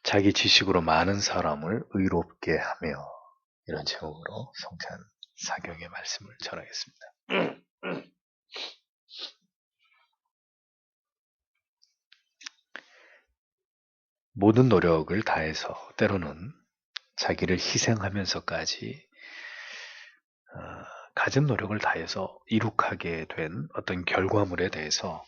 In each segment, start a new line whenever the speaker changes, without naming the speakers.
자기 지식으로 많은 사람을 의롭게 하며, 이런 제목으로 성찬 사경의 말씀을 전하겠습니다. 모든 노력을 다해서 때로는 자기를 희생하면서까지 가진 노력을 다해서 이룩하게 된 어떤 결과물에 대해서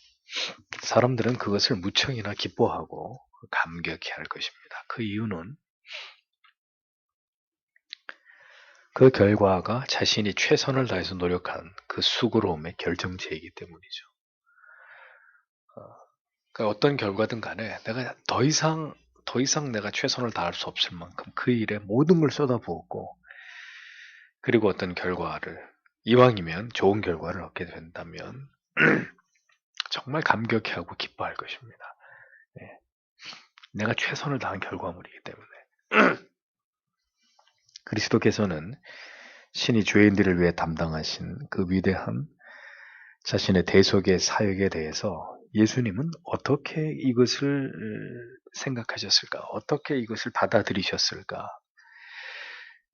사람들은 그것을 무척이나 기뻐하고 감격해 할 것입니다. 그 이유는 그 결과가 자신이 최선을 다해서 노력한 그 수고로움의 결정체이기 때문이죠. 그러니까 어떤 결과든 간에 내가 더 이상 내가 최선을 다할 수 없을 만큼 그 일에 모든 걸 쏟아부었고, 그리고 어떤 결과를, 이왕이면 좋은 결과를 얻게 된다면 정말 감격해하고 기뻐할 것입니다. 내가 최선을 다한 결과물이기 때문에. 그리스도께서는 신이 죄인들을 위해 담당하신 그 위대한 자신의 대속의 사역에 대해서 예수님은 어떻게 이것을 생각하셨을까? 어떻게 이것을 받아들이셨을까?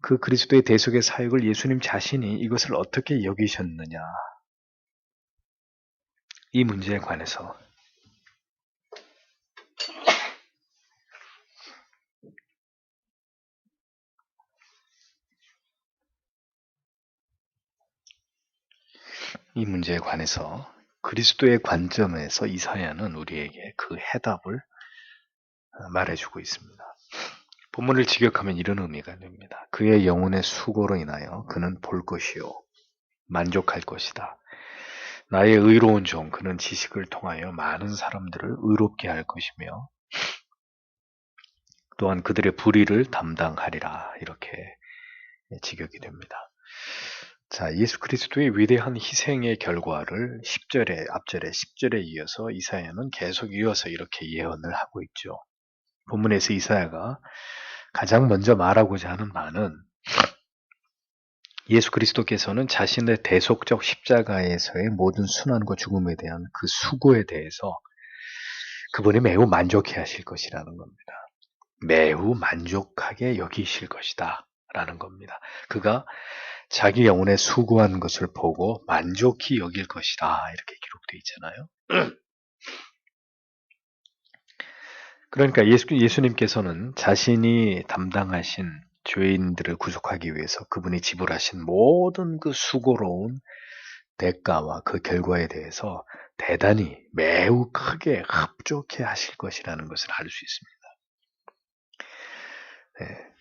그 그리스도의 대속의 사역을 예수님 자신이 이것을 어떻게 여기셨느냐? 이 문제에 관해서 그리스도의 관점에서 이사야는 우리에게 그 해답을 말해주고 있습니다. 본문을 직역하면 이런 의미가 됩니다. 그의 영혼의 수고로 인하여 그는 볼 것이요 만족할 것이다. 나의 의로운 종 그는 지식을 통하여 많은 사람들을 의롭게 할 것이며 또한 그들의 불의를 담당하리라. 이렇게 직역이 됩니다. 자, 예수 그리스도의 위대한 희생의 결과를 앞절에 10절에 이어서 이사야는 계속 이어서 이렇게 예언을 하고 있죠. 본문에서 이사야가 가장 먼저 말하고자 하는 바는 예수 그리스도께서는 자신의 대속적 십자가에서의 모든 순환과 죽음에 대한 그 수고에 대해서 그분이 매우 만족해 하실 것이라는 겁니다. 매우 만족하게 여기실 것이다 라는 겁니다. 그가 자기 영혼에 수고한 것을 보고 만족히 여길 것이다 이렇게 기록되어 있잖아요. 그러니까 예수님께서는 자신이 담당하신 죄인들을 구속하기 위해서 그분이 지불하신 모든 그 수고로운 대가와 그 결과에 대해서 대단히 매우 크게 흡족해 하실 것이라는 것을 알 수 있습니다. 네.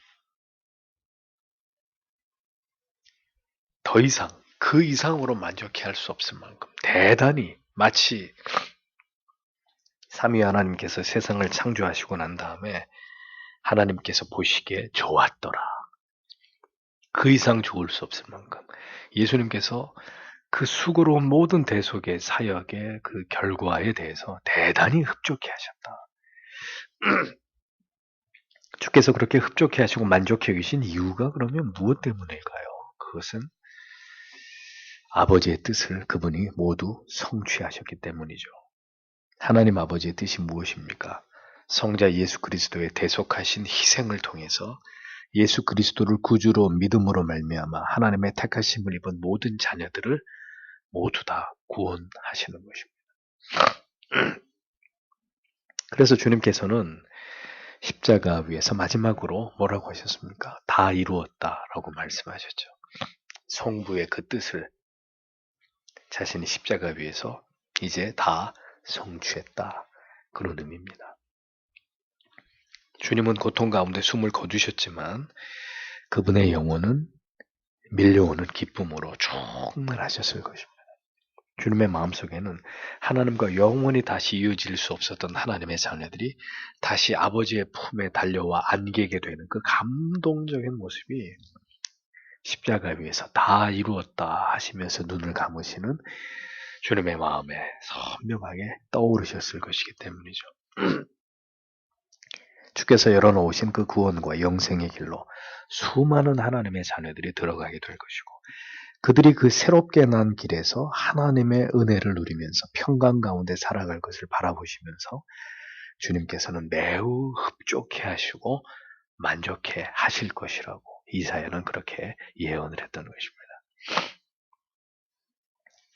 더 이상 그 이상으로 만족해 할 수 없을 만큼 대단히 마치 삼위 하나님께서 세상을 창조하시고 난 다음에 하나님께서 보시기에 좋았더라. 그 이상 좋을 수 없을 만큼 예수님께서 그 수고로운 모든 대속의 사역의 그 결과에 대해서 대단히 흡족해 하셨다. 주께서 그렇게 흡족해 하시고 만족해 계신 이유가 그러면 무엇 때문일까요? 그것은 아버지의 뜻을 그분이 모두 성취하셨기 때문이죠. 하나님 아버지의 뜻이 무엇입니까? 성자 예수 그리스도의 대속하신 희생을 통해서 예수 그리스도를 구주로 믿음으로 말미암아 하나님의 택하심을 입은 모든 자녀들을 모두 다 구원하시는 것입니다. 그래서 주님께서는 십자가 위에서 마지막으로 뭐라고 하셨습니까? 다 이루었다라고 말씀하셨죠. 성부의 그 뜻을 자신이 십자가 위에서 이제 다 성취했다. 그런 의미입니다. 주님은 고통 가운데 숨을 거두셨지만 그분의 영혼은 밀려오는 기쁨으로 충만하셨을 것입니다. 주님의 마음속에는 하나님과 영원히 다시 이어질 수 없었던 하나님의 자녀들이 다시 아버지의 품에 달려와 안기게 되는 그 감동적인 모습이 십자가 위에서 다 이루었다 하시면서 눈을 감으시는 주님의 마음에 선명하게 떠오르셨을 것이기 때문이죠. 주께서 열어놓으신 그 구원과 영생의 길로 수많은 하나님의 자녀들이 들어가게 될 것이고 그들이 그 새롭게 난 길에서 하나님의 은혜를 누리면서 평강 가운데 살아갈 것을 바라보시면서 주님께서는 매우 흡족해 하시고 만족해 하실 것이라고 이사야는 그렇게 예언을 했던 것입니다.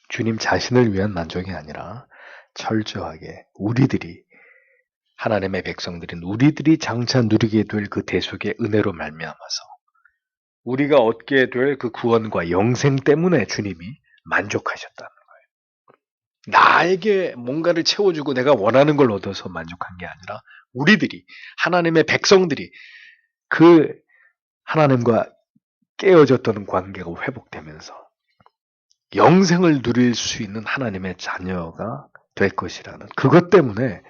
주님 자신을 위한 만족이 아니라 철저하게 우리들이 하나님의 백성들인 우리들이 장차 누리게 될 그 대속의 은혜로 말미암아서 우리가 얻게 될 그 구원과 영생 때문에 주님이 만족하셨다는 거예요. 나에게 뭔가를 채워주고 내가 원하는 걸 얻어서 만족한 게 아니라 우리들이 하나님의 백성들이 그 하나님과 깨어졌던 관계가 회복되면서 영생을 누릴 수 있는 하나님의 자녀가 될 것이라는 그것 때문에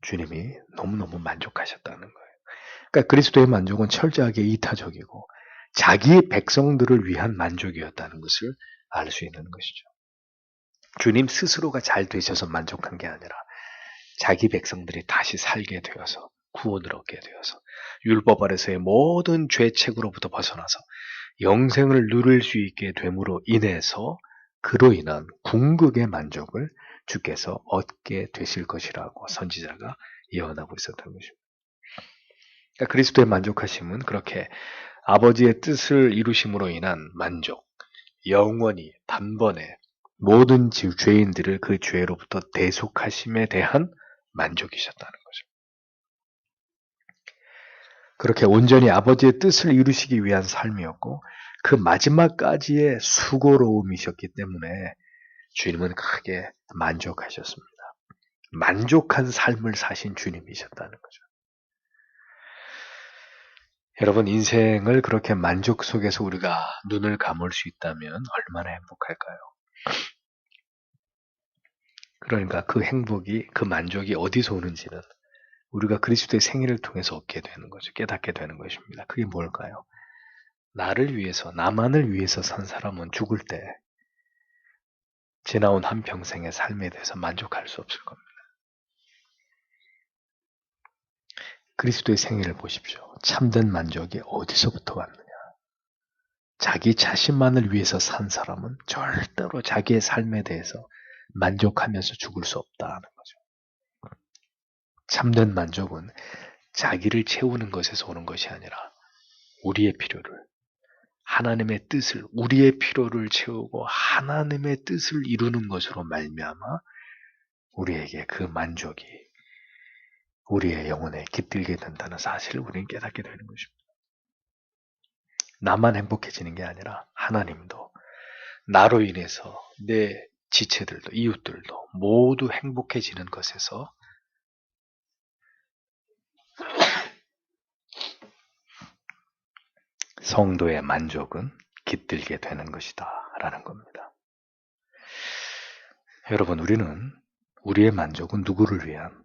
주님이 너무너무 만족하셨다는 거예요. 그러니까 그리스도의 만족은 철저하게 이타적이고 자기 백성들을 위한 만족이었다는 것을 알 수 있는 것이죠. 주님 스스로가 잘 되셔서 만족한 게 아니라 자기 백성들이 다시 살게 되어서 구원을 얻게 되어서 율법 아래서의 모든 죄책으로부터 벗어나서 영생을 누릴 수 있게 됨으로 인해서 그로 인한 궁극의 만족을 주께서 얻게 되실 것이라고 선지자가 예언하고 있었던 것입니다. 그러니까 그리스도의 만족하심은 그렇게 아버지의 뜻을 이루심으로 인한 만족, 영원히 단번에 모든 죄인들을 그 죄로부터 대속하심에 대한 만족이셨다는 거죠. 그렇게 온전히 아버지의 뜻을 이루시기 위한 삶이었고 그 마지막까지의 수고로움이셨기 때문에 주님은 크게 만족하셨습니다. 만족한 삶을 사신 주님이셨다는 거죠. 여러분 인생을 그렇게 만족 속에서 우리가 눈을 감을 수 있다면 얼마나 행복할까요? 그러니까 그 행복이 그 만족이 어디서 오는지는 우리가 그리스도의 생애를 통해서 얻게 되는 거죠. 깨닫게 되는 것입니다. 그게 뭘까요? 나를 위해서 나만을 위해서 산 사람은 죽을 때 지나온 한평생의 삶에 대해서 만족할 수 없을 겁니다. 그리스도의 생애를 보십시오. 참된 만족이 어디서부터 왔느냐? 자기 자신만을 위해서 산 사람은 절대로 자기의 삶에 대해서 만족하면서 죽을 수 없다는 거죠. 참된 만족은 자기를 채우는 것에서 오는 것이 아니라 우리의 필요를, 하나님의 뜻을, 우리의 필요를 채우고 하나님의 뜻을 이루는 것으로 말미암아 우리에게 그 만족이 우리의 영혼에 깃들게 된다는 사실을 우리는 깨닫게 되는 것입니다. 나만 행복해지는 게 아니라 하나님도 나로 인해서 내 지체들도 이웃들도 모두 행복해지는 것에서 성도의 만족은 깃들게 되는 것이다 라는 겁니다. 여러분 우리는 우리의 만족은 누구를 위한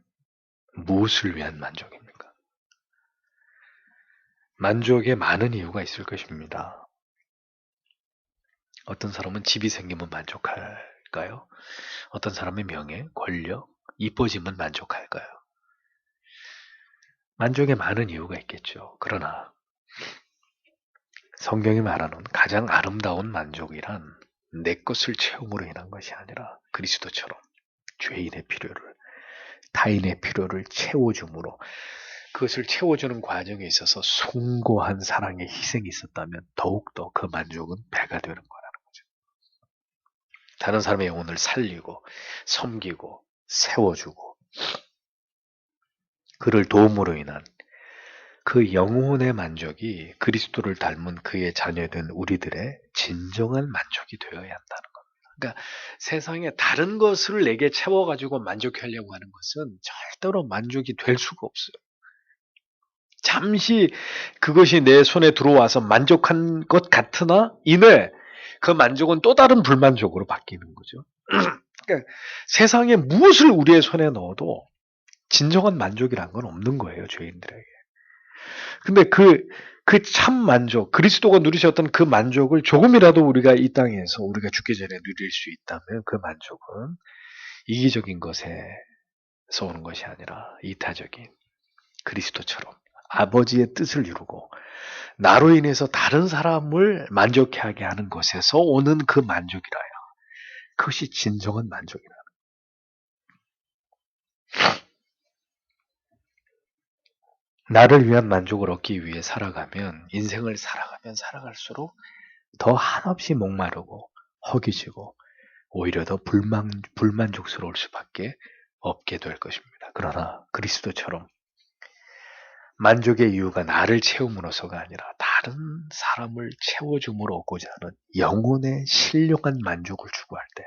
무엇을 위한 만족입니까? 만족에 많은 이유가 있을 것입니다. 어떤 사람은 집이 생기면 만족할까요? 어떤 사람의 명예, 권력, 이뻐짐은 만족할까요? 만족에 많은 이유가 있겠죠. 그러나 성경이 말하는 가장 아름다운 만족이란 내 것을 채움으로 인한 것이 아니라 그리스도처럼 죄인의 필요를, 타인의 필요를 채워줌으로 그것을 채워주는 과정에 있어서 숭고한 사랑의 희생이 있었다면 더욱더 그 만족은 배가 되는 거라는 거죠. 다른 사람의 영혼을 살리고 섬기고 세워주고 그를 도움으로 인한 그 영혼의 만족이 그리스도를 닮은 그의 자녀된 우리들의 진정한 만족이 되어야 한다는 겁니다. 그러니까 세상에 다른 것을 내게 채워가지고 만족하려고 하는 것은 절대로 만족이 될 수가 없어요. 잠시 그것이 내 손에 들어와서 만족한 것 같으나 이내 그 만족은 또 다른 불만족으로 바뀌는 거죠. 그러니까 세상에 무엇을 우리의 손에 넣어도 진정한 만족이란 건 없는 거예요, 죄인들에게. 근데 그 참 만족, 그리스도가 누리셨던 그 만족을 조금이라도 우리가 이 땅에서 우리가 죽기 전에 누릴 수 있다면 그 만족은 이기적인 것에서 오는 것이 아니라 이타적인 그리스도처럼 아버지의 뜻을 이루고 나로 인해서 다른 사람을 만족하게 하는 것에서 오는 그 만족이라야. 그것이 진정한 만족이라. 나를 위한 만족을 얻기 위해 살아가면 인생을 살아가면 살아갈수록 더 한없이 목마르고 허기지고 오히려 더 불만족스러울 수밖에 없게 될 것입니다. 그러나 그리스도처럼 만족의 이유가 나를 채움으로서가 아니라 다른 사람을 채워줌으로 얻고자 하는 영혼의 신령한 만족을 추구할 때,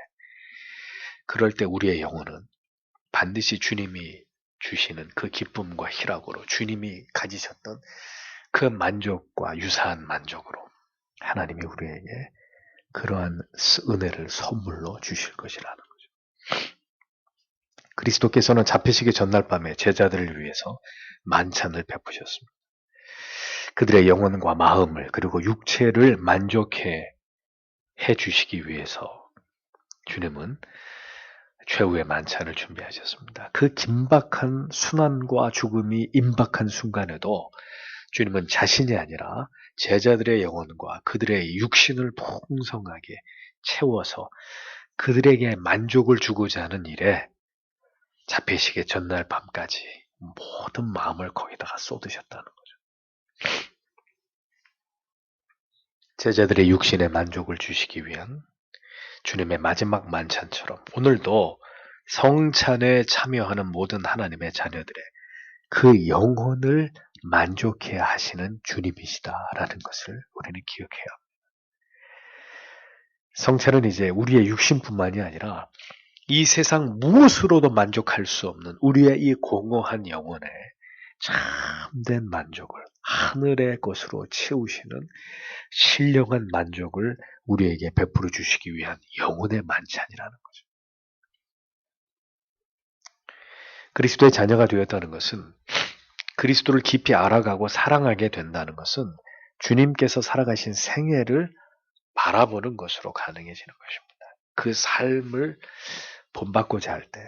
그럴 때 우리의 영혼은 반드시 주님이 주시는 그 기쁨과 희락으로 주님이 가지셨던 그 만족과 유사한 만족으로 하나님이 우리에게 그러한 은혜를 선물로 주실 것이라는 거죠. 그리스도께서는 잡히시기 전날 밤에 제자들을 위해서 만찬을 베푸셨습니다. 그들의 영혼과 마음을 그리고 육체를 만족해 주시기 위해서 주님은 최후의 만찬을 준비하셨습니다. 그 긴박한 순환과 죽음이 임박한 순간에도 주님은 자신이 아니라 제자들의 영혼과 그들의 육신을 풍성하게 채워서 그들에게 만족을 주고자 하는 일에 잡히시기 전날 밤까지 모든 마음을 거기다가 쏟으셨다는 거죠. 제자들의 육신에 만족을 주시기 위한 주님의 마지막 만찬처럼 오늘도 성찬에 참여하는 모든 하나님의 자녀들의 그 영혼을 만족해 하시는 주님이시다라는 것을 우리는 기억해야 합니다. 성찬은 이제 우리의 육신뿐만이 아니라 이 세상 무엇으로도 만족할 수 없는 우리의 이 공허한 영혼에 참된 만족을 하늘의 것으로 채우시는 신령한 만족을 우리에게 베풀어 주시기 위한 영혼의 만찬이라는 거죠. 그리스도의 자녀가 되었다는 것은 그리스도를 깊이 알아가고 사랑하게 된다는 것은 주님께서 살아가신 생애를 바라보는 것으로 가능해지는 것입니다. 그 삶을 본받고자 할 때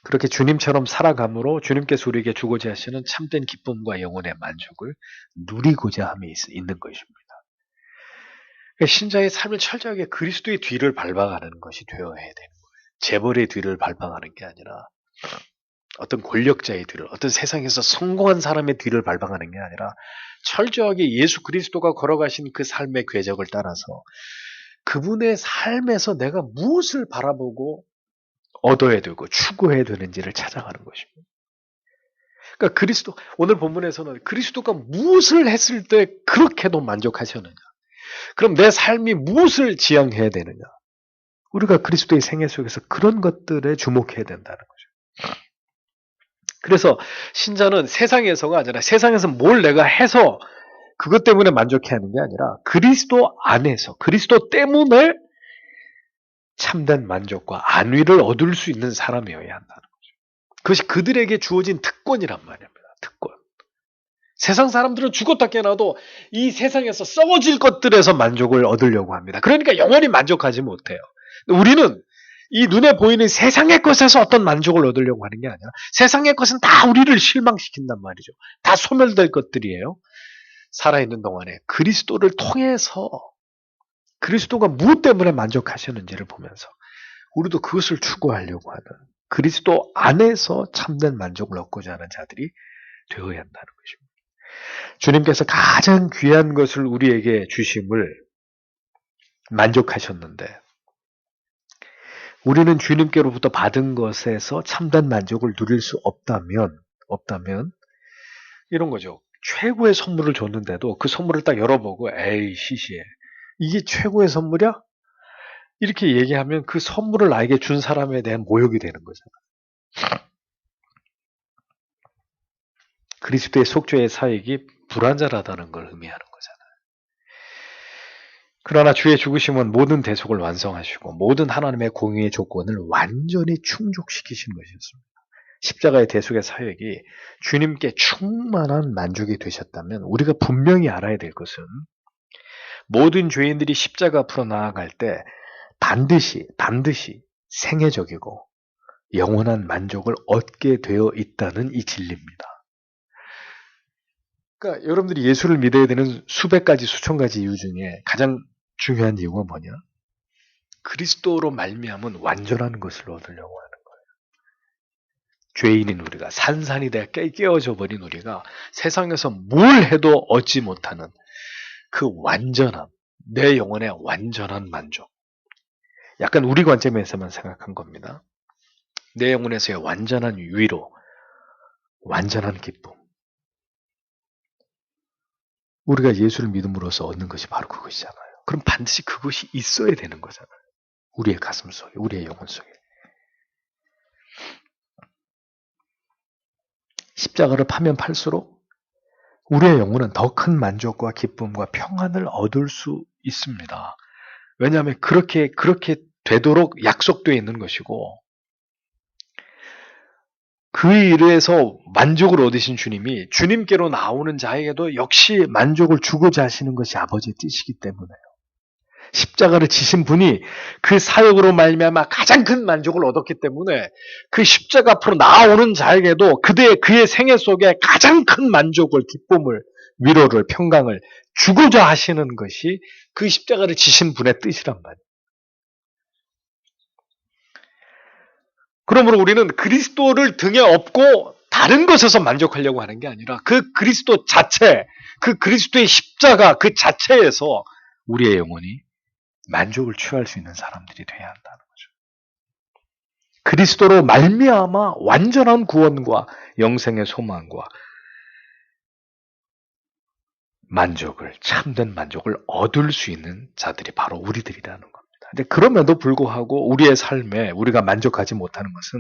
그렇게 주님처럼 살아감으로 주님께서 우리에게 주고자 하시는 참된 기쁨과 영혼의 만족을 누리고자 함이 있는 것입니다. 신자의 삶을 철저하게 그리스도의 뒤를 밟아가는 것이 되어야 되는 거예요. 재벌의 뒤를 밟아가는 게 아니라 어떤 권력자의 뒤를, 어떤 세상에서 성공한 사람의 뒤를 밟아가는 게 아니라 철저하게 예수 그리스도가 걸어가신 그 삶의 궤적을 따라서 그분의 삶에서 내가 무엇을 바라보고 얻어야 되고 추구해야 되는지를 찾아가는 것입니다. 그러니까 오늘 본문에서는 그리스도가 무엇을 했을 때 그렇게도 만족하셨느냐? 그럼 내 삶이 무엇을 지향해야 되느냐? 우리가 그리스도의 생애 속에서 그런 것들에 주목해야 된다는 거죠. 그래서 신자는 세상에서가 아니라 세상에서 뭘 내가 해서 그것 때문에 만족해야 하는 게 아니라 그리스도 안에서 그리스도 때문에 참된 만족과 안위를 얻을 수 있는 사람이어야 한다는 거죠. 그것이 그들에게 주어진 특권이란 말입니다. 특권. 세상 사람들은 죽었다 깨어나도 이 세상에서 썩어질 것들에서 만족을 얻으려고 합니다. 그러니까 영원히 만족하지 못해요. 우리는 이 눈에 보이는 세상의 것에서 어떤 만족을 얻으려고 하는 게 아니라 세상의 것은 다 우리를 실망시킨단 말이죠. 다 소멸될 것들이에요. 살아있는 동안에 그리스도를 통해서 그리스도가 무엇 때문에 만족하셨는지를 보면서 우리도 그것을 추구하려고 하는 그리스도 안에서 참된 만족을 얻고자 하는 자들이 되어야 한다는 것입니다. 주님께서 가장 귀한 것을 우리에게 주심을 만족하셨는데 우리는 주님께로부터 받은 것에서 참된 만족을 누릴 수 없다면 이런 거죠. 최고의 선물을 줬는데도 그 선물을 딱 열어보고 에이 시시해. 이게 최고의 선물이야? 이렇게 얘기하면 그 선물을 나에게 준 사람에 대한 모욕이 되는 거잖아. 그리스도의 속죄의 사역이 불완전하다는 걸 의미하는 거잖아요. 그러나 주의 죽으심은 모든 대속을 완성하시고 모든 하나님의 공의의 조건을 완전히 충족시키신 것이었습니다. 십자가의 대속의 사역이 주님께 충만한 만족이 되셨다면 우리가 분명히 알아야 될 것은 모든 죄인들이 십자가 앞으로 나아갈 때 반드시 생애적이고 영원한 만족을 얻게 되어 있다는 이 진리입니다. 그러니까 여러분들이 예수를 믿어야 되는 수백 가지, 수천 가지 이유 중에 가장 중요한 이유가 뭐냐? 그리스도로 말미암은 완전한 것을 얻으려고 하는 거예요. 죄인인 우리가, 산산이 되어 깨어져 버린 우리가 세상에서 뭘 해도 얻지 못하는 그 완전함, 내 영혼의 완전한 만족. 약간 우리 관점에서만 생각한 겁니다. 내 영혼에서의 완전한 위로, 완전한 기쁨. 우리가 예수를 믿음으로써 얻는 것이 바로 그것이잖아요. 그럼 반드시 그것이 있어야 되는 거잖아요. 우리의 가슴 속에, 우리의 영혼 속에. 십자가를 파면 팔수록 우리의 영혼은 더 큰 만족과 기쁨과 평안을 얻을 수 있습니다. 왜냐하면 그렇게 되도록 약속되어 있는 것이고, 그 일에서 만족을 얻으신 주님이 주님께로 나오는 자에게도 역시 만족을 주고자 하시는 것이 아버지의 뜻이기 때문에요. 십자가를 지신 분이 그 사역으로 말미암아 가장 큰 만족을 얻었기 때문에 그 십자가 앞으로 나오는 자에게도 그의 생애 속에 가장 큰 만족을, 기쁨을, 위로를, 평강을 주고자 하시는 것이 그 십자가를 지신 분의 뜻이란 말이에요. 그러므로 우리는 그리스도를 등에 업고 다른 것에서 만족하려고 하는 게 아니라 그 그리스도 자체, 그 그리스도의 십자가 그 자체에서 우리의 영혼이 만족을 취할 수 있는 사람들이 돼야 한다는 거죠. 그리스도로 말미암아 완전한 구원과 영생의 소망과 만족을, 참된 만족을 얻을 수 있는 자들이 바로 우리들이라는 겁니다. 근데 그럼에도 불구하고 우리의 삶에 우리가 만족하지 못하는 것은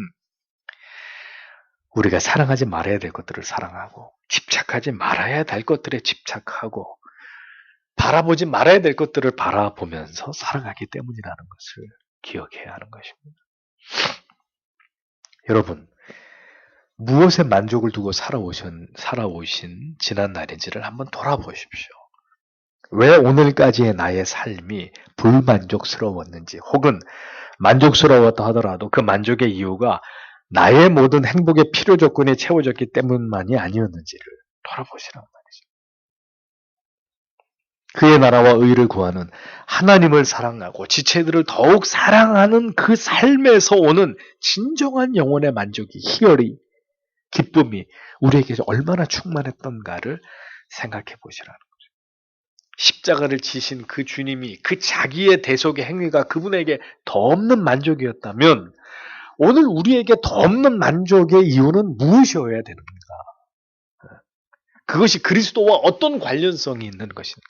우리가 사랑하지 말아야 될 것들을 사랑하고 집착하지 말아야 될 것들에 집착하고 바라보지 말아야 될 것들을 바라보면서 살아가기 때문이라는 것을 기억해야 하는 것입니다. 여러분, 무엇에 만족을 두고 살아오신 지난 날인지를 한번 돌아보십시오. 왜 오늘까지의 나의 삶이 불만족스러웠는지, 혹은 만족스러웠다 하더라도 그 만족의 이유가 나의 모든 행복의 필요 조건이 채워졌기 때문만이 아니었는지를 돌아보시란 말이죠. 그의 나라와 의를 구하는, 하나님을 사랑하고 지체들을 더욱 사랑하는 그 삶에서 오는 진정한 영혼의 만족이, 희열이, 기쁨이 우리에게 얼마나 충만했던가를 생각해 보시라는 거죠. 십자가를 지신 그 주님이 그 자기의 대속의 행위가 그분에게 더 없는 만족이었다면 오늘 우리에게 더 없는 만족의 이유는 무엇이어야 되는가? 그것이 그리스도와 어떤 관련성이 있는 것인가?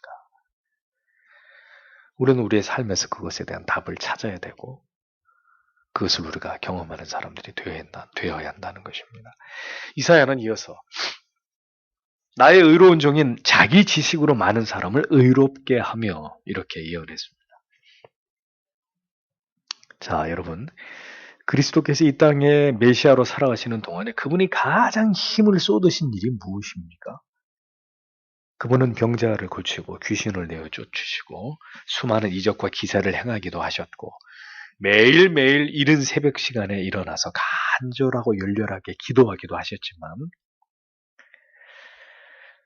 우리는 우리의 삶에서 그것에 대한 답을 찾아야 되고 그것을 우리가 경험하는 사람들이 되어야 한다는 것입니다. 이사야는 이어서 나의 의로운 종인 자기 지식으로 많은 사람을 의롭게 하며 이렇게 예언했습니다. 자, 여러분, 그리스도께서 이 땅에 메시아로 살아가시는 동안에 그분이 가장 힘을 쏟으신 일이 무엇입니까? 그분은 병자를 고치고 귀신을 내어 쫓으시고 수많은 이적과 기사를 행하기도 하셨고 매일매일 이른 새벽 시간에 일어나서 간절하고 열렬하게 기도하기도 하셨지만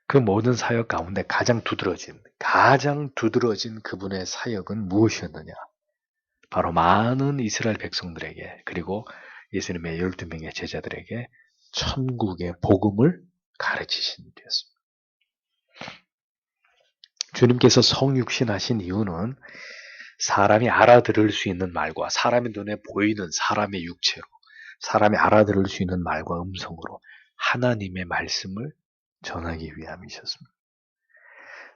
그 모든 사역 가운데 가장 두드러진 그분의 사역은 무엇이었느냐? 바로 많은 이스라엘 백성들에게 그리고 예수님의 12명의 제자들에게 천국의 복음을 가르치신 일이었습니다. 주님께서 성육신하신 이유는 사람이 알아들을 수 있는 말과 사람의 눈에 보이는 사람의 육체로 사람이 알아들을 수 있는 말과 음성으로 하나님의 말씀을 전하기 위함이셨습니다.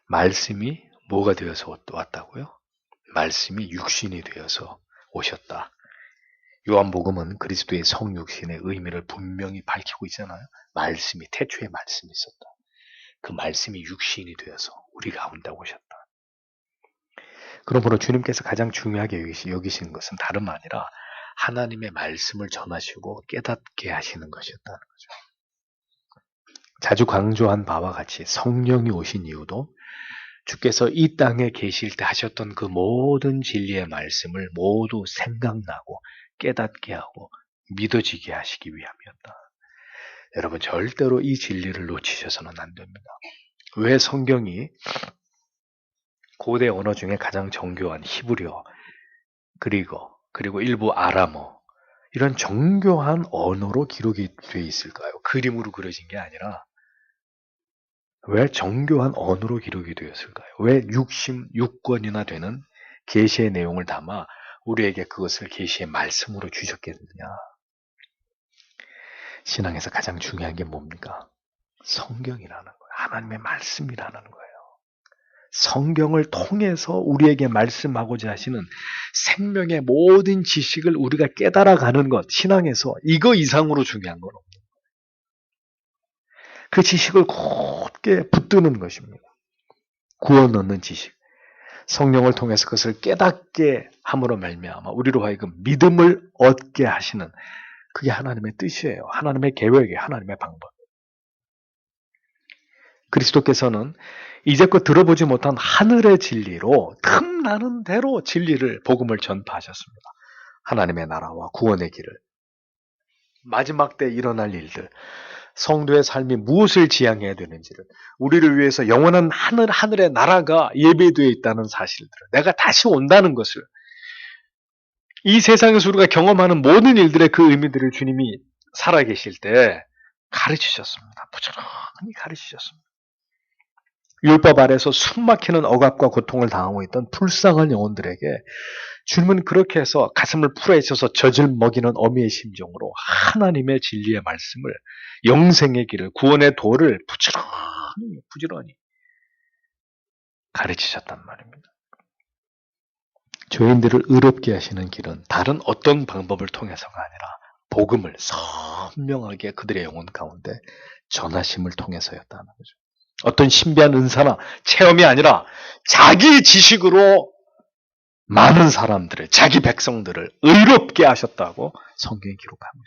말씀이 뭐가 되어서 왔다고요? 말씀이 육신이 되어서 오셨다. 요한복음은 그리스도의 성육신의 의미를 분명히 밝히고 있잖아요. 말씀이, 태초에 말씀이 있었다. 그 말씀이 육신이 되어서 우리 가운데 오셨다. 그러므로 주님께서 가장 중요하게 여기시는 것은 다름 아니라 하나님의 말씀을 전하시고 깨닫게 하시는 것이었다는 거죠. 자주 강조한 바와 같이 성령이 오신 이유도 주께서 이 땅에 계실 때 하셨던 그 모든 진리의 말씀을 모두 생각나고 깨닫게 하고 믿어지게 하시기 위함이었다. 여러분, 절대로 이 진리를 놓치셔서는 안 됩니다. 왜 성경이 고대 언어 중에 가장 정교한 히브리어 그리고 일부 아람어 이런 정교한 언어로 기록이 되어 있을까요? 그림으로 그려진 게 아니라 왜 정교한 언어로 기록이 되었을까요? 왜 66권이나 되는 계시의 내용을 담아 우리에게 그것을 계시의 말씀으로 주셨겠느냐? 신앙에서 가장 중요한 게 뭡니까? 성경이라는 거예요. 하나님의 말씀이라는 거예요. 성경을 통해서 우리에게 말씀하고자 하시는 생명의 모든 지식을 우리가 깨달아가는 것, 신앙에서 이거 이상으로 중요한 건 없는 거예요. 그 지식을 곧게 붙드는 것입니다. 구원 얻는 지식. 성령을 통해서 그것을 깨닫게 함으로 말미암아 우리로 하여금 믿음을 얻게 하시는 그게 하나님의 뜻이에요. 하나님의 계획이에요. 하나님의 방법. 그리스도께서는 이제껏 들어보지 못한 하늘의 진리로 틈나는 대로 진리를 복음을 전파하셨습니다. 하나님의 나라와 구원의 길을 마지막 때 일어날 일들 성도의 삶이 무엇을 지향해야 되는지를 우리를 위해서 영원한 하늘의 나라가 예배되어 있다는 사실들을 내가 다시 온다는 것을 이 세상에서 우리가 경험하는 모든 일들의 그 의미들을 주님이 살아계실 때 가르치셨습니다. 부지런히 가르치셨습니다. 율법 아래서 숨막히는 억압과 고통을 당하고 있던 불쌍한 영혼들에게 주님은 그렇게 해서 가슴을 풀어헤쳐서 젖을 먹이는 어미의 심정으로 하나님의 진리의 말씀을 영생의 길을 구원의 도를 부지런히 가르치셨단 말입니다. 죄인들을 의롭게 하시는 길은 다른 어떤 방법을 통해서가 아니라 복음을 선명하게 그들의 영혼 가운데 전하심을 통해서였다는 거죠. 어떤 신비한 은사나 체험이 아니라 자기 지식으로 많은 사람들을, 자기 백성들을 의롭게 하셨다고 성경이 기록하고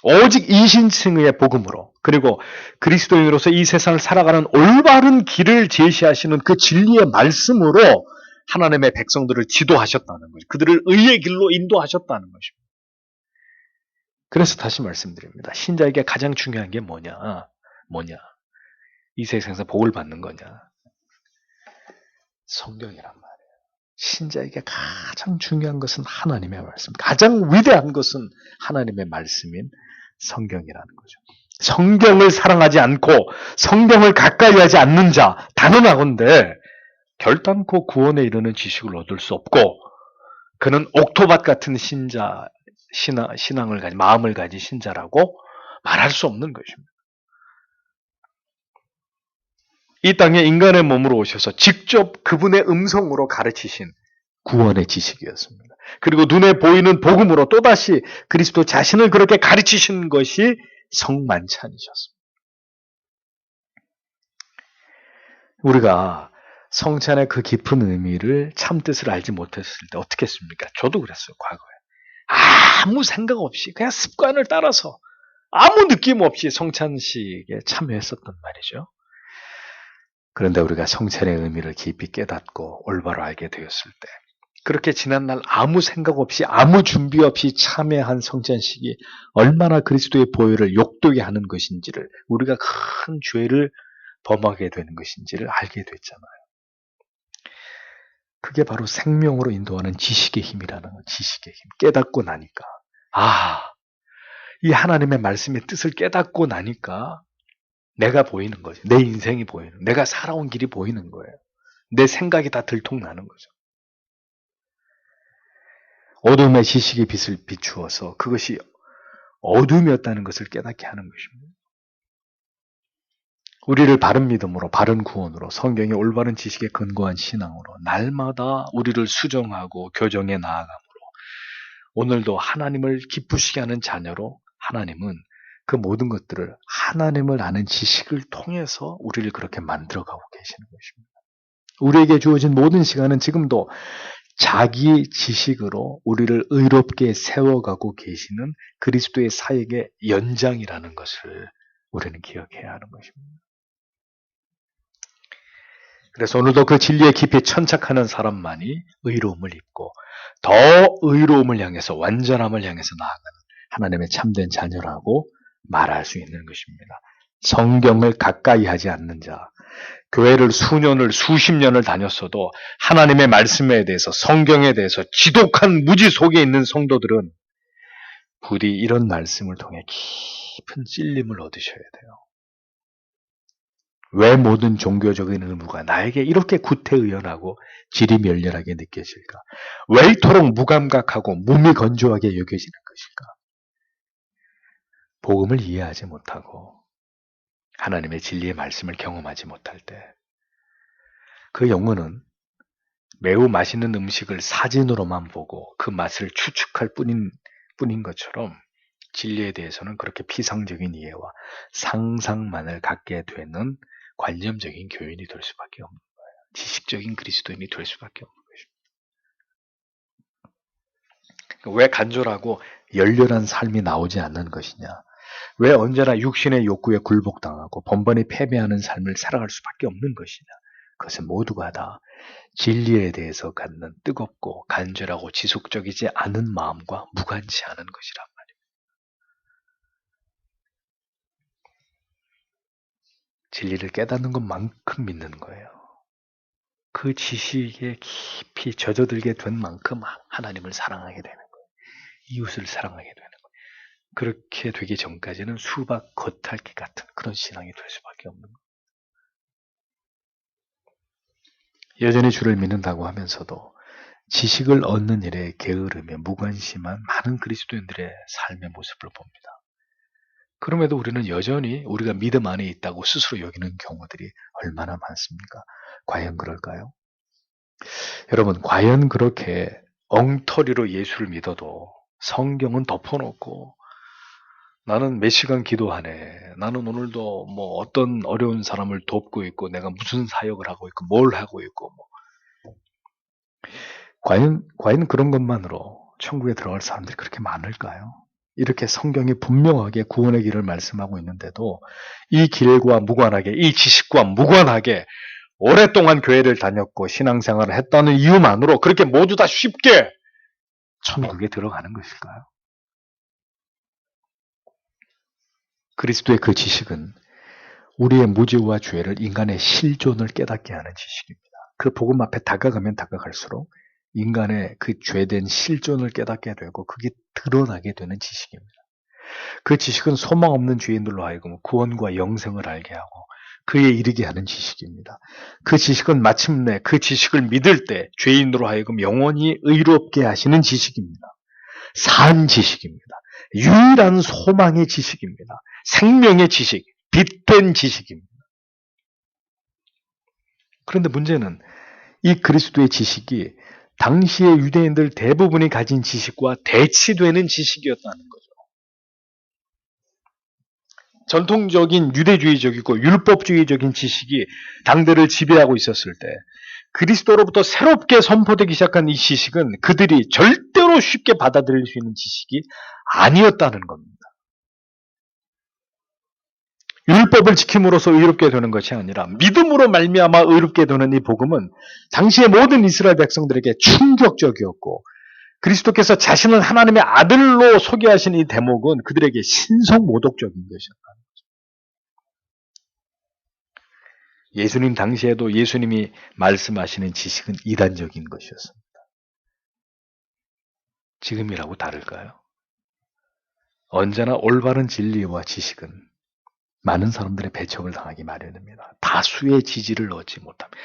있습니다. 오직 이신승의 복음으로 그리고 그리스도인으로서 이 세상을 살아가는 올바른 길을 제시하시는 그 진리의 말씀으로 하나님의 백성들을 지도하셨다는 거죠. 그들을 의의 길로 인도하셨다는 것입니다. 그래서 다시 말씀드립니다. 신자에게 가장 중요한 게 뭐냐? 이 세상에서 복을 받는 거냐? 성경이란 말이에요. 신자에게 가장 중요한 것은 하나님의 말씀. 가장 위대한 것은 하나님의 말씀인 성경이라는 거죠. 성경을 사랑하지 않고 성경을 가까이 하지 않는 자, 단언하건대 결단코 구원에 이르는 지식을 얻을 수 없고 그는 옥토밭 같은 신앙을 가진 마음을 가진 신자라고 말할 수 없는 것입니다. 이 땅에 인간의 몸으로 오셔서 직접 그분의 음성으로 가르치신 구원의 지식이었습니다. 그리고 눈에 보이는 복음으로 또다시 그리스도 자신을 그렇게 가르치신 것이 성만찬이셨습니다. 우리가 성찬의 그 깊은 의미를 참뜻을 알지 못했을 때 어떻게 했습니까? 저도 그랬어요, 과거에. 아무 생각 없이 그냥 습관을 따라서 아무 느낌 없이 성찬식에 참여했었단 말이죠. 그런데 우리가 성찬의 의미를 깊이 깨닫고 올바로 알게 되었을 때 그렇게 지난날 아무 생각 없이 아무 준비 없이 참여한 성찬식이 얼마나 그리스도의 보혈을 욕되게 하는 것인지를 우리가 큰 죄를 범하게 되는 것인지를 알게 됐잖아요. 그게 바로 생명으로 인도하는 지식의 힘이라는 거예요. 지식의 힘. 깨닫고 나니까. 이 하나님의 말씀의 뜻을 깨닫고 나니까 내가 보이는 거죠. 내 인생이 보이는, 내가 살아온 길이 보이는 거예요. 내 생각이 다 들통나는 거죠. 어둠의 지식의 빛을 비추어서 그것이 어둠이었다는 것을 깨닫게 하는 것입니다. 우리를 바른 믿음으로, 바른 구원으로, 성경의 올바른 지식에 근거한 신앙으로 날마다 우리를 수정하고 교정해 나아감으로 오늘도 하나님을 기쁘시게 하는 자녀로 하나님은 그 모든 것들을 하나님을 아는 지식을 통해서 우리를 그렇게 만들어가고 계시는 것입니다. 우리에게 주어진 모든 시간은 지금도 자기 지식으로 우리를 의롭게 세워가고 계시는 그리스도의 사역의 연장이라는 것을 우리는 기억해야 하는 것입니다. 그래서 오늘도 그 진리에 깊이 천착하는 사람만이 의로움을 입고 더 의로움을 향해서 완전함을 향해서 나아가는 하나님의 참된 자녀라고 말할 수 있는 것입니다. 성경을 가까이 하지 않는 자, 교회를 수년을 수십 년을 다녔어도 하나님의 말씀에 대해서 성경에 대해서 지독한 무지 속에 있는 성도들은 부디 이런 말씀을 통해 깊은 찔림을 얻으셔야 돼요. 왜 모든 종교적인 의무가 나에게 이렇게 구태의연하고 질이 멸렬하게 느껴질까? 왜 이토록 무감각하고 몸이 건조하게 여겨지는 것일까? 복음을 이해하지 못하고 하나님의 진리의 말씀을 경험하지 못할 때 그 영혼은 매우 맛있는 음식을 사진으로만 보고 그 맛을 추측할 뿐인 것처럼 진리에 대해서는 그렇게 피상적인 이해와 상상만을 갖게 되는 관념적인 교인이 될 수밖에 없는 거예요. 지식적인 그리스도인이 될 수밖에 없는 것입니다. 왜 간절하고 열렬한 삶이 나오지 않는 것이냐? 왜 언제나 육신의 욕구에 굴복당하고 번번이 패배하는 삶을 살아갈 수밖에 없는 것이냐? 그것은 모두가 다 진리에 대해서 갖는 뜨겁고 간절하고 지속적이지 않은 마음과 무관치 않은 것이란 말입니다. 진리를 깨닫는 것만큼 믿는 거예요. 그 지식에 깊이 젖어들게 된 만큼 하나님을 사랑하게 되는 거예요. 이웃을 사랑하게 되는 거예요. 그렇게 되기 전까지는 수박 겉핥기 같은 그런 신앙이 될 수밖에 없는 거예요. 여전히 주를 믿는다고 하면서도 지식을 얻는 일에 게으르며 무관심한 많은 그리스도인들의 삶의 모습을 봅니다. 그럼에도 우리는 여전히 우리가 믿음 안에 있다고 스스로 여기는 경우들이 얼마나 많습니까? 과연 그럴까요? 여러분, 과연 그렇게 엉터리로 예수를 믿어도 성경은 덮어놓고 나는 몇 시간 기도하네. 나는 오늘도 뭐 어떤 어려운 사람을 돕고 있고 내가 무슨 사역을 하고 있고 뭘 하고 있고 과연 그런 것만으로 천국에 들어갈 사람들이 그렇게 많을까요? 이렇게 성경이 분명하게 구원의 길을 말씀하고 있는데도 이 길과 무관하게, 이 지식과 무관하게 오랫동안 교회를 다녔고 신앙생활을 했다는 이유만으로 그렇게 모두 다 쉽게 천국에 들어가는 것일까요? 그리스도의 그 지식은 우리의 무지와 죄를 인간의 실존을 깨닫게 하는 지식입니다. 그 복음 앞에 다가가면 다가갈수록 인간의 그 죄된 실존을 깨닫게 되고 그게 드러나게 되는 지식입니다. 그 지식은 소망 없는 죄인들로 하여금 구원과 영생을 알게 하고 그에 이르게 하는 지식입니다. 그 지식은 마침내 그 지식을 믿을 때 죄인으로 하여금 영원히 의롭게 하시는 지식입니다. 산 지식입니다. 유일한 소망의 지식입니다. 생명의 지식, 빛된 지식입니다. 그런데 문제는 이 그리스도의 지식이 당시의 유대인들 대부분이 가진 지식과 대치되는 지식이었다는 거죠. 전통적인 유대주의적이고 율법주의적인 지식이 당대를 지배하고 있었을 때 그리스도로부터 새롭게 선포되기 시작한 이 지식은 그들이 절대로 쉽게 받아들일 수 있는 지식이 아니었다는 겁니다. 율법을 지킴으로써 의롭게 되는 것이 아니라 믿음으로 말미암아 의롭게 되는 이 복음은 당시의 모든 이스라엘 백성들에게 충격적이었고 그리스도께서 자신을 하나님의 아들로 소개하신 이 대목은 그들에게 신성모독적인 것이었다는 거죠. 예수님 당시에도 예수님이 말씀하시는 지식은 이단적인 것이었습니다. 지금이라고 다를까요? 언제나 올바른 진리와 지식은 많은 사람들의 배척을 당하기 마련입니다. 다수의 지지를 얻지 못합니다.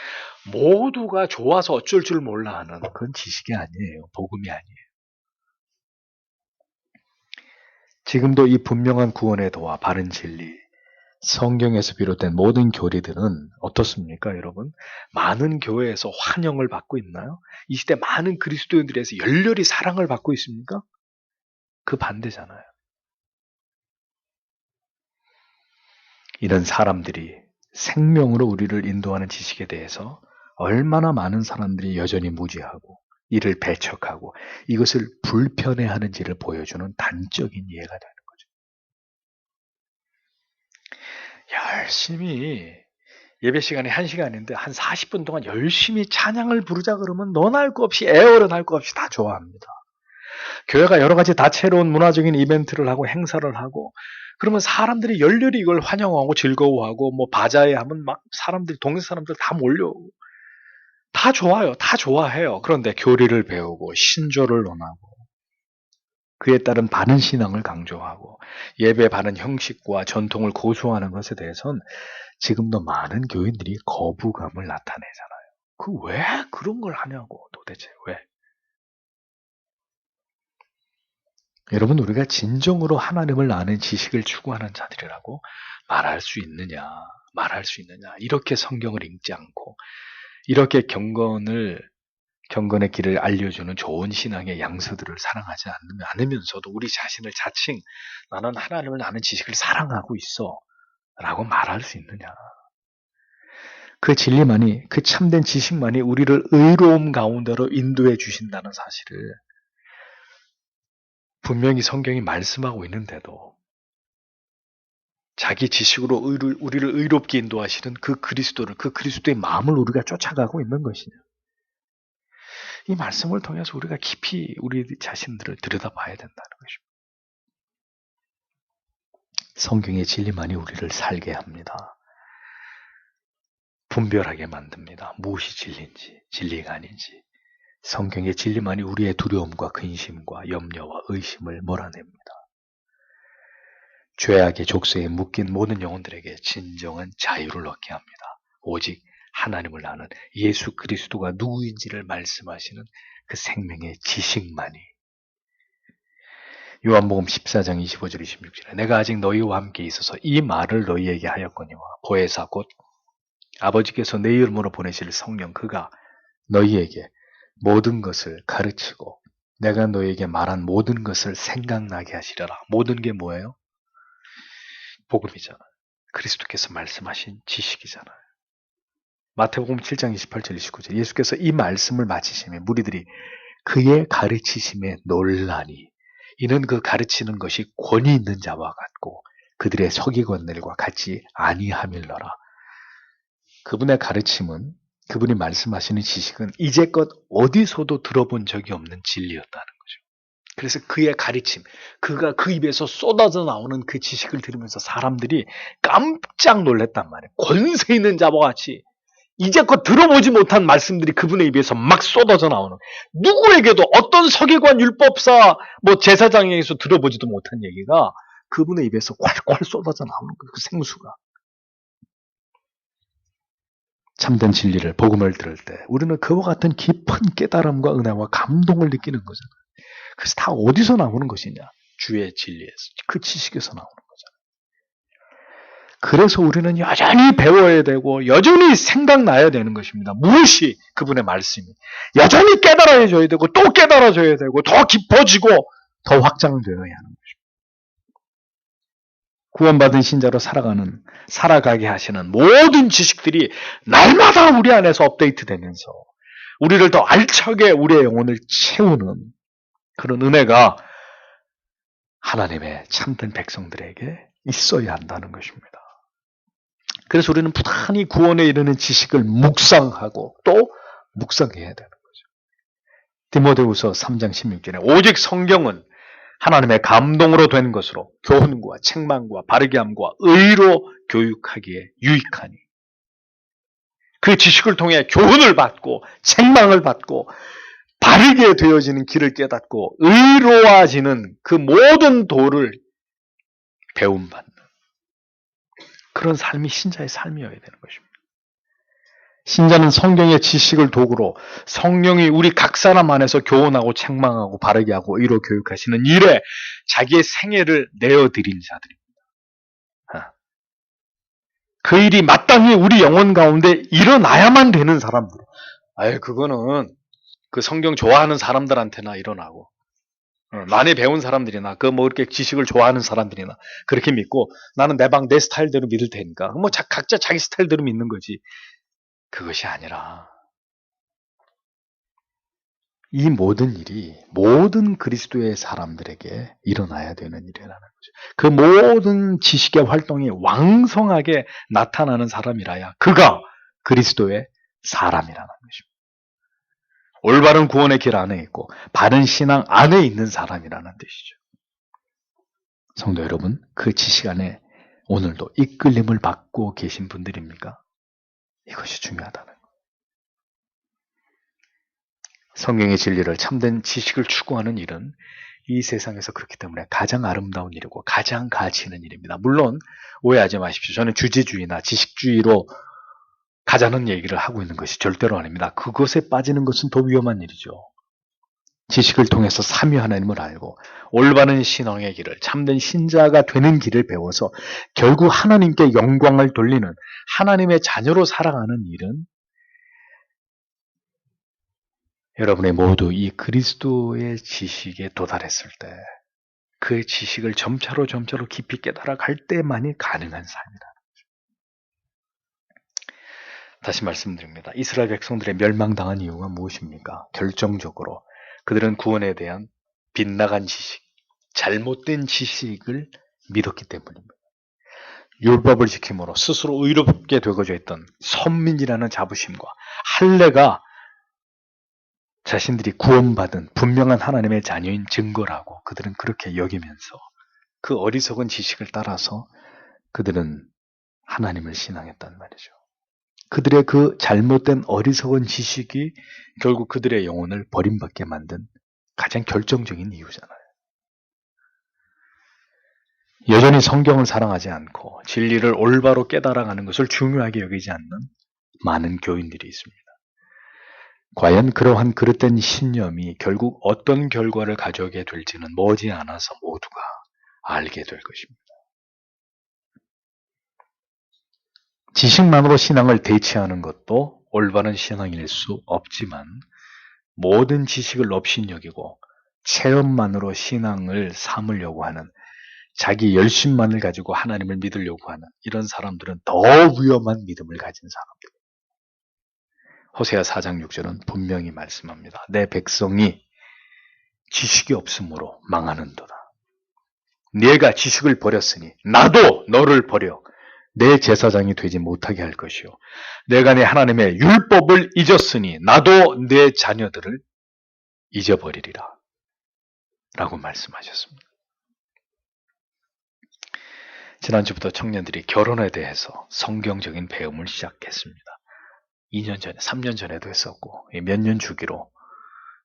모두가 좋아서 어쩔 줄 몰라 하는 그건 지식이 아니에요. 복음이 아니에요. 지금도 이 분명한 구원의 도와 바른 진리, 성경에서 비롯된 모든 교리들은 어떻습니까, 여러분? 많은 교회에서 환영을 받고 있나요? 이 시대 많은 그리스도인들에서 열렬히 사랑을 받고 있습니까? 그 반대잖아요. 이런 사람들이 생명으로 우리를 인도하는 지식에 대해서 얼마나 많은 사람들이 여전히 무지하고 이를 배척하고 이것을 불편해하는지를 보여주는 단적인 예가 되는 거죠. 열심히 예배 시간이 1시간인데 한 40분 동안 열심히 찬양을 부르자 그러면 너나 할 거 없이 애어른 할 거 없이 다 좋아합니다. 교회가 여러 가지 다채로운 문화적인 이벤트를 하고 행사를 하고 그러면 사람들이 열렬히 이걸 환영하고 즐거워하고 뭐 바자회 하면 막 사람들이 동네 사람들 다 몰려오고 다 좋아요. 다 좋아해요. 그런데 교리를 배우고 신조를 논하고 그에 따른 바른 신앙을 강조하고 예배 바른 형식과 전통을 고수하는 것에 대해서는 지금도 많은 교인들이 거부감을 나타내잖아요. 그 왜 그런 걸 하냐고 도대체 왜? 여러분 우리가 진정으로 하나님을 아는 지식을 추구하는 자들이라고 말할 수 있느냐? 말할 수 있느냐? 이렇게 성경을 읽지 않고 이렇게 경건의 길을 알려주는 좋은 신앙의 양서들을 사랑하지 않으면서도 우리 자신을 자칭 나는 하나님을 아는 지식을 사랑하고 있어 라고 말할 수 있느냐. 그 진리만이, 그 참된 지식만이 우리를 의로움 가운데로 인도해 주신다는 사실을 분명히 성경이 말씀하고 있는데도 자기 지식으로 우리를 의롭게 인도하시는 그 그리스도를, 그 그리스도의 마음을 우리가 쫓아가고 있는 것이냐. 이 말씀을 통해서 우리가 깊이 우리 자신들을 들여다봐야 된다는 것입니다. 성경의 진리만이 우리를 살게 합니다. 분별하게 만듭니다. 무엇이 진리인지, 진리가 아닌지. 성경의 진리만이 우리의 두려움과 근심과 염려와 의심을 몰아냅니다. 죄악의 족쇄에 묶인 모든 영혼들에게 진정한 자유를 얻게 합니다. 오직 하나님을 아는 예수 그리스도가 누구인지를 말씀하시는 그 생명의 지식만이. 요한복음 14장 25절 26절에 내가 아직 너희와 함께 있어서 이 말을 너희에게 하였거니와 보혜사 곧 아버지께서 내 이름으로 보내실 성령 그가 너희에게 모든 것을 가르치고 내가 너희에게 말한 모든 것을 생각나게 하시려라. 모든 게 뭐예요? 복음이잖아요. 그리스도께서 말씀하신 지식이잖아요. 마태복음 7장 28절 29절 예수께서 이 말씀을 마치시며 무리들이 그의 가르치심에 놀라니 이는 그 가르치는 것이 권위 있는 자와 같고 그들의 서기관들과 같이 아니함일러라. 그분의 가르침은 그분이 말씀하시는 지식은 이제껏 어디서도 들어본 적이 없는 진리였다는 거죠. 그래서 그의 가르침, 그가 그 입에서 쏟아져 나오는 그 지식을 들으면서 사람들이 깜짝 놀랐단 말이에요. 권세 있는 자와 같이 이제껏 들어보지 못한 말씀들이 그분의 입에서 막 쏟아져 나오는, 누구에게도 어떤 서기관, 율법사, 제사장에게서 들어보지도 못한 얘기가 그분의 입에서 콸콸 쏟아져 나오는 거예요. 그 생수가. 참된 진리를, 복음을 들을 때 우리는 그와 같은 깊은 깨달음과 은혜와 감동을 느끼는 거잖아요. 그래서 다 어디서 나오는 것이냐? 주의 진리에서, 그 지식에서 나오는 거잖아요. 그래서 우리는 여전히 배워야 되고 여전히 생각나야 되는 것입니다. 무엇이 그분의 말씀이 여전히 깨달아져야 되고 또 깨달아져야 되고 더 깊어지고 더 확장되어야 하는 것입니다. 구원받은 신자로 살아가게 하시는 모든 지식들이 날마다 우리 안에서 업데이트되면서 우리를 더 알차게 우리의 영혼을 채우는 그런 은혜가 하나님의 참된 백성들에게 있어야 한다는 것입니다. 그래서 우리는 부단히 구원에 이르는 지식을 묵상하고 또 묵상해야 되는 거죠. 디모데후서 3장 16절에 오직 성경은 하나님의 감동으로 된 것으로 교훈과 책망과 바르게 함과 의로 교육하기에 유익하니 그 지식을 통해 교훈을 받고 책망을 받고 바르게 되어지는 길을 깨닫고 의로워지는 그 모든 도를 배움받는 그런 삶이 신자의 삶이어야 되는 것입니다. 신자는 성경의 지식을 도구로 성령이 우리 각 사람 안에서 교훈하고 책망하고 바르게 하고 의로 교육하시는 일에 자기의 생애를 내어드린 자들입니다. 그 일이 마땅히 우리 영혼 가운데 일어나야만 되는 사람들. 그거는 그 성경 좋아하는 사람들한테나 일어나고 많이 배운 사람들이나 이렇게 지식을 좋아하는 사람들이나 그렇게 믿고 나는 내 방 내 스타일대로 믿을 테니까 각자 자기 스타일대로 믿는 거지. 그것이 아니라 이 모든 일이 모든 그리스도의 사람들에게 일어나야 되는 일이라는 거죠. 그 모든 지식의 활동이 왕성하게 나타나는 사람이라야 그가 그리스도의 사람이라는 것입니다. 올바른 구원의 길 안에 있고 바른 신앙 안에 있는 사람이라는 뜻이죠. 성도 여러분, 그 지식 안에 오늘도 이끌림을 받고 계신 분들입니까? 이것이 중요하다는 거예요. 성경의 진리를 참된 지식을 추구하는 일은 이 세상에서 그렇기 때문에 가장 아름다운 일이고 가장 가치 있는 일입니다. 물론 오해하지 마십시오. 저는 주제주의나 지식주의로 가자는 얘기를 하고 있는 것이 절대로 아닙니다. 그것에 빠지는 것은 더 위험한 일이죠. 지식을 통해서 삼위 하나님을 알고 올바른 신앙의 길을, 참된 신자가 되는 길을 배워서 결국 하나님께 영광을 돌리는 하나님의 자녀로 살아가는 일은 여러분의 모두 이 그리스도의 지식에 도달했을 때 그 지식을 점차로 깊이 깨달아갈 때만이 가능한 삶이다. 다시 말씀드립니다. 이스라엘 백성들의 멸망당한 이유가 무엇입니까? 결정적으로 그들은 구원에 대한 빗나간 지식, 잘못된 지식을 믿었기 때문입니다. 율법을 지킴으로 스스로 의롭게 되고자 했던 선민이라는 자부심과 할례가 자신들이 구원받은 분명한 하나님의 자녀인 증거라고 그들은 그렇게 여기면서 그 어리석은 지식을 따라서 그들은 하나님을 신앙했단 말이죠. 그들의 그 잘못된 어리석은 지식이 결국 그들의 영혼을 버림받게 만든 가장 결정적인 이유잖아요. 여전히 성경을 사랑하지 않고 진리를 올바로 깨달아가는 것을 중요하게 여기지 않는 많은 교인들이 있습니다. 과연 그러한 그릇된 신념이 결국 어떤 결과를 가져오게 될지는 머지않아서 모두가 알게 될 것입니다. 지식만으로 신앙을 대체하는 것도 올바른 신앙일 수 없지만 모든 지식을 업신여기고 체험만으로 신앙을 삼으려고 하는 자기 열심만을 가지고 하나님을 믿으려고 하는 이런 사람들은 더 위험한 믿음을 가진 사람들. 호세아 4장 6절은 분명히 말씀합니다. 내 백성이 지식이 없으므로 망하는도다. 네가 지식을 버렸으니 나도 너를 버려 내 제사장이 되지 못하게 할 것이요. 내가 내 하나님의 율법을 잊었으니 나도 내 자녀들을 잊어버리리라. 라고 말씀하셨습니다. 지난주부터 청년들이 결혼에 대해서 성경적인 배움을 시작했습니다. 2년 전에, 3년 전에도 했었고 몇 년 주기로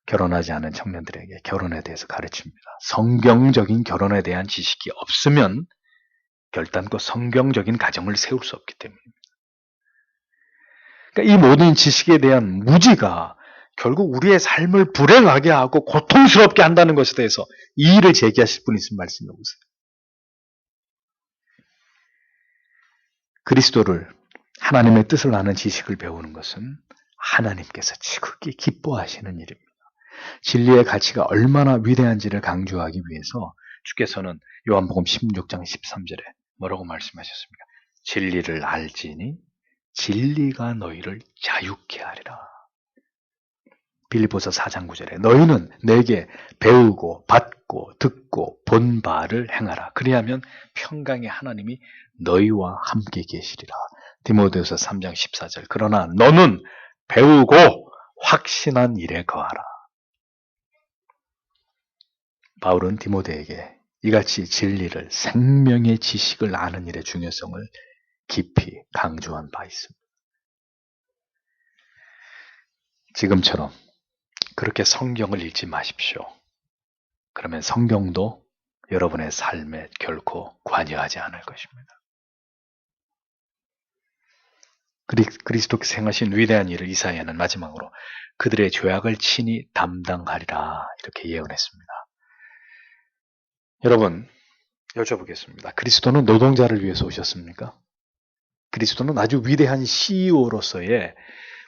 결혼하지 않은 청년들에게 결혼에 대해서 가르칩니다. 성경적인 결혼에 대한 지식이 없으면 결단코 성경적인 가정을 세울 수 없기 때문입니다. 그러니까 이 모든 지식에 대한 무지가 결국 우리의 삶을 불행하게 하고 고통스럽게 한다는 것에 대해서 이의를 제기하실 분 있으면 말씀해 보세요. 그리스도를 하나님의 뜻을 아는 지식을 배우는 것은 하나님께서 지극히 기뻐하시는 일입니다. 진리의 가치가 얼마나 위대한지를 강조하기 위해서 주께서는 요한복음 16장 13절에 뭐라고 말씀하셨습니까? 진리를 알지니 진리가 너희를 자유케 하리라. 빌립보서 4장 9절에 너희는 내게 배우고 받고 듣고 본 바를 행하라. 그리하면 평강의 하나님이 너희와 함께 계시리라. 디모데후서 3장 14절 그러나 너는 배우고 확신한 일에 거하라. 바울은 디모데에게 이같이 진리를 생명의 지식을 아는 일의 중요성을 깊이 강조한 바 있습니다. 지금처럼 그렇게 성경을 읽지 마십시오. 그러면 성경도 여러분의 삶에 결코 관여하지 않을 것입니다. 그리스도께서 행하신 위대한 일을 이사야는 마지막으로 그들의 죄악을 친히 담당하리라 이렇게 예언했습니다. 여러분 여쭤보겠습니다. 그리스도는 노동자를 위해서 오셨습니까? 그리스도는 아주 위대한 CEO로서의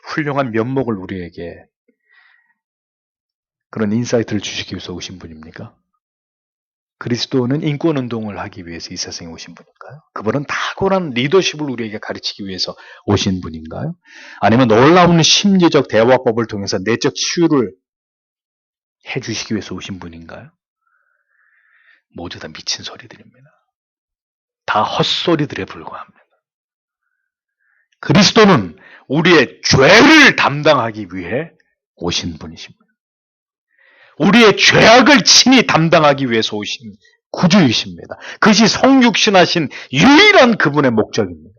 훌륭한 면목을 우리에게 그런 인사이트를 주시기 위해서 오신 분입니까? 그리스도는 인권운동을 하기 위해서 이 세상에 오신 분인가요? 그분은 탁월한 리더십을 우리에게 가르치기 위해서 오신 분인가요? 아니면 놀라운 심리적 대화법을 통해서 내적 치유를 해주시기 위해서 오신 분인가요? 모두 다 미친 소리들입니다. 다 헛소리들에 불과합니다. 그리스도는 우리의 죄를 담당하기 위해 오신 분이십니다. 우리의 죄악을 친히 담당하기 위해서 오신 구주이십니다. 그것이 성육신하신 유일한 그분의 목적입니다.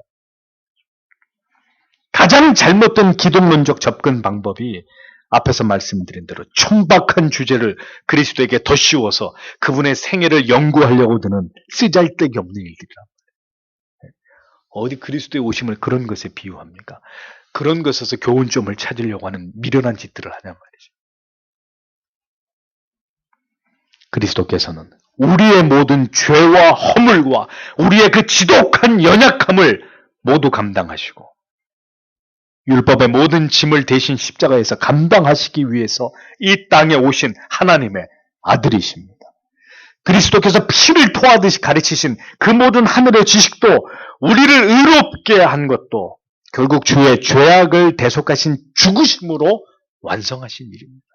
가장 잘못된 기독론적 접근 방법이 앞에서 말씀드린 대로 천박한 주제를 그리스도에게 더 씌워서 그분의 생애를 연구하려고 드는 쓰잘데기 없는 일들이란 말이에요. 어디 그리스도의 오심을 그런 것에 비유합니까? 그런 것에서 교훈점을 찾으려고 하는 미련한 짓들을 하냔 말이죠. 그리스도께서는 우리의 모든 죄와 허물과 우리의 그 지독한 연약함을 모두 감당하시고 율법의 모든 짐을 대신 십자가에서 감당하시기 위해서 이 땅에 오신 하나님의 아들이십니다. 그리스도께서 피를 토하듯이 가르치신 그 모든 하늘의 지식도 우리를 의롭게 한 것도 결국 주의 죄악을 대속하신 죽으심으로 완성하신 일입니다.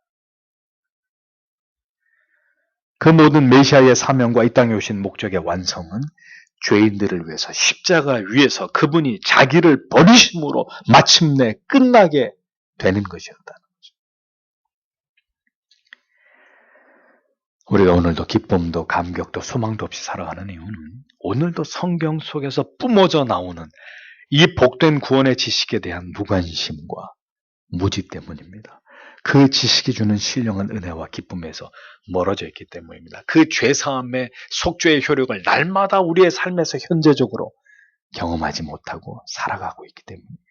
그 모든 메시아의 사명과 이 땅에 오신 목적의 완성은 죄인들을 위해서 십자가 위에서 그분이 자기를 버리심으로 마침내 끝나게 되는 것이었다는 거죠. 우리가 오늘도 기쁨도 감격도 소망도 없이 살아가는 이유는 오늘도 성경 속에서 뿜어져 나오는 이 복된 구원의 지식에 대한 무관심과 무지 때문입니다. 그 지식이 주는 신령한 은혜와 기쁨에서 멀어져 있기 때문입니다. 그 죄사함의 속죄의 효력을 날마다 우리의 삶에서 현재적으로 경험하지 못하고 살아가고 있기 때문입니다.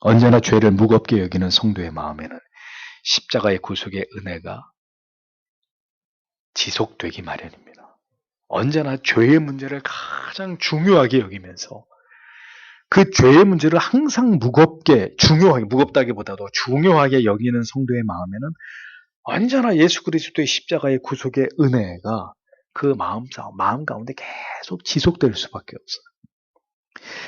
언제나 죄를 무겁게 여기는 성도의 마음에는 십자가의 구속의 은혜가 지속되기 마련입니다. 언제나 죄의 문제를 가장 중요하게 여기면서 그 죄의 문제를 항상 무겁다기보다도 중요하게 여기는 성도의 마음에는 언제나 예수 그리스도의 십자가의 구속의 은혜가 그 마음 가운데 계속 지속될 수밖에 없어요.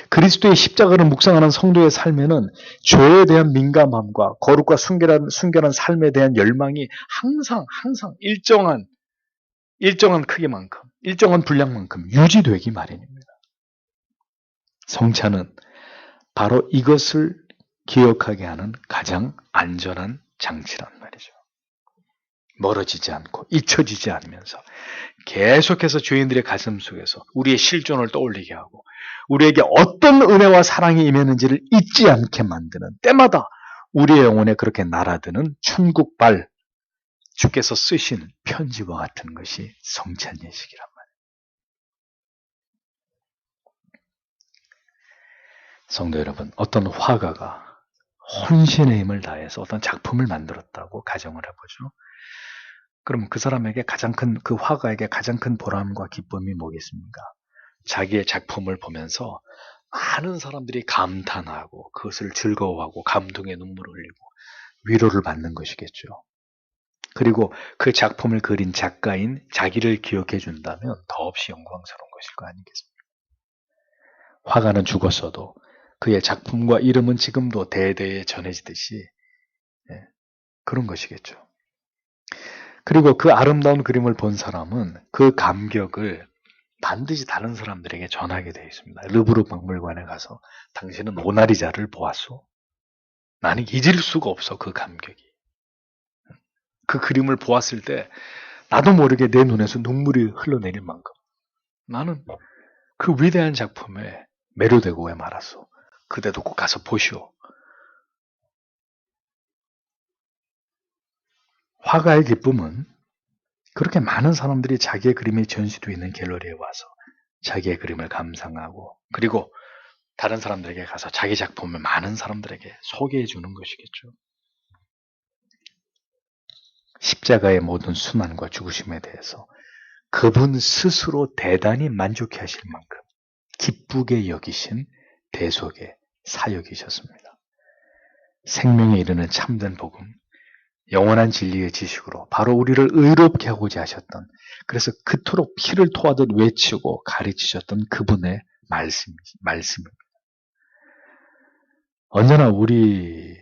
그리스도의 십자가를 묵상하는 성도의 삶에는 죄에 대한 민감함과 거룩과 순결한 삶에 대한 열망이 항상 일정한 크기만큼, 일정한 분량만큼 유지되기 마련입니다. 성찬은 바로 이것을 기억하게 하는 가장 안전한 장치란 말이죠. 멀어지지 않고 잊혀지지 않으면서 계속해서 죄인들의 가슴 속에서 우리의 실존을 떠올리게 하고 우리에게 어떤 은혜와 사랑이 임했는지를 잊지 않게 만드는 때마다 우리의 영혼에 그렇게 날아드는 천국발 주께서 쓰신 편지와 같은 것이 성찬 예식이란 말이에요. 성도 여러분, 어떤 화가가 혼신의 힘을 다해서 어떤 작품을 만들었다고 가정을 해보죠. 그럼 그 사람에게 그 화가에게 가장 큰 보람과 기쁨이 뭐겠습니까? 자기의 작품을 보면서 많은 사람들이 감탄하고 그것을 즐거워하고 감동의 눈물을 흘리고 위로를 받는 것이겠죠. 그리고 그 작품을 그린 작가인 자기를 기억해 준다면 더없이 영광스러운 것일 거 아니겠습니까? 화가는 죽었어도 그의 작품과 이름은 지금도 대대에 전해지듯이 그런 것이겠죠. 그리고 그 아름다운 그림을 본 사람은 그 감격을 반드시 다른 사람들에게 전하게 되어 있습니다. 르브르 박물관에 가서 당신은 모나리자를 보았소. 나는 잊을 수가 없어 그 감격이. 그 그림을 보았을 때 나도 모르게 내 눈에서 눈물이 흘러내릴 만큼 나는 그 위대한 작품에 매료되고 왜 말았소. 그대도 꼭 가서 보시오. 화가의 기쁨은 그렇게 많은 사람들이 자기의 그림이 전시되어 있는 갤러리에 와서 자기의 그림을 감상하고 그리고 다른 사람들에게 가서 자기 작품을 많은 사람들에게 소개해 주는 것이겠죠. 십자가의 모든 순환과 죽으심에 대해서 그분 스스로 대단히 만족해 하실 만큼 기쁘게 여기신 대속의 사역이셨습니다. 생명에 이르는 참된 복음, 영원한 진리의 지식으로 바로 우리를 의롭게 하고자 하셨던, 그래서 그토록 피를 토하듯 외치고 가르치셨던 그분의 말씀입니다. 언제나 우리의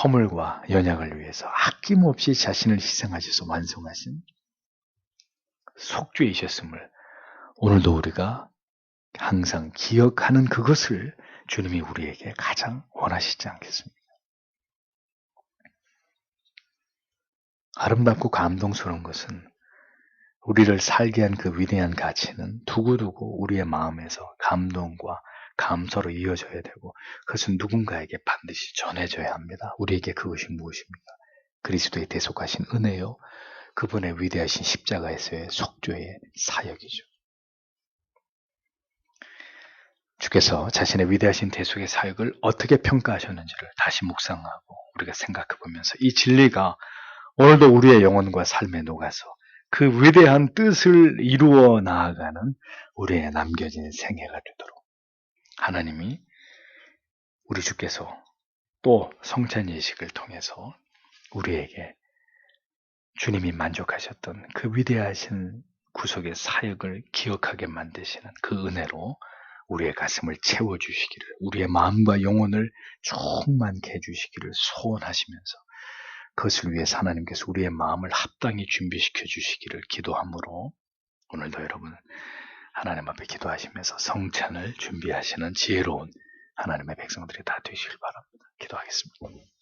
허물과 연약을 위해서 아낌없이 자신을 희생하셔서 완성하신 속죄이셨음을 오늘도 우리가 항상 기억하는 그것을 주님이 우리에게 가장 원하시지 않겠습니까? 아름답고 감동스러운 것은 우리를 살게 한 그 위대한 가치는 두고두고 우리의 마음에서 감동과 감사로 이어져야 되고 그것은 누군가에게 반드시 전해져야 합니다. 우리에게 그것이 무엇입니까? 그리스도의 대속하신 은혜요. 그분의 위대하신 십자가에서의 속죄의 사역이죠. 주께서 자신의 위대하신 대속의 사역을 어떻게 평가하셨는지를 다시 묵상하고 우리가 생각해 보면서 이 진리가 오늘도 우리의 영혼과 삶에 녹아서 그 위대한 뜻을 이루어 나아가는 우리의 남겨진 생애가 되도록 하나님이 우리 주께서 또 성찬 예식을 통해서 우리에게 주님이 만족하셨던 그 위대하신 구속의 사역을 기억하게 만드시는 그 은혜로 우리의 가슴을 채워주시기를, 우리의 마음과 영혼을 충만케 해주시기를 소원하시면서 그것을 위해서 하나님께서 우리의 마음을 합당히 준비시켜 주시기를 기도함으로 오늘도 여러분 하나님 앞에 기도하시면서 성찬을 준비하시는 지혜로운 하나님의 백성들이 다 되시길 바랍니다. 기도하겠습니다.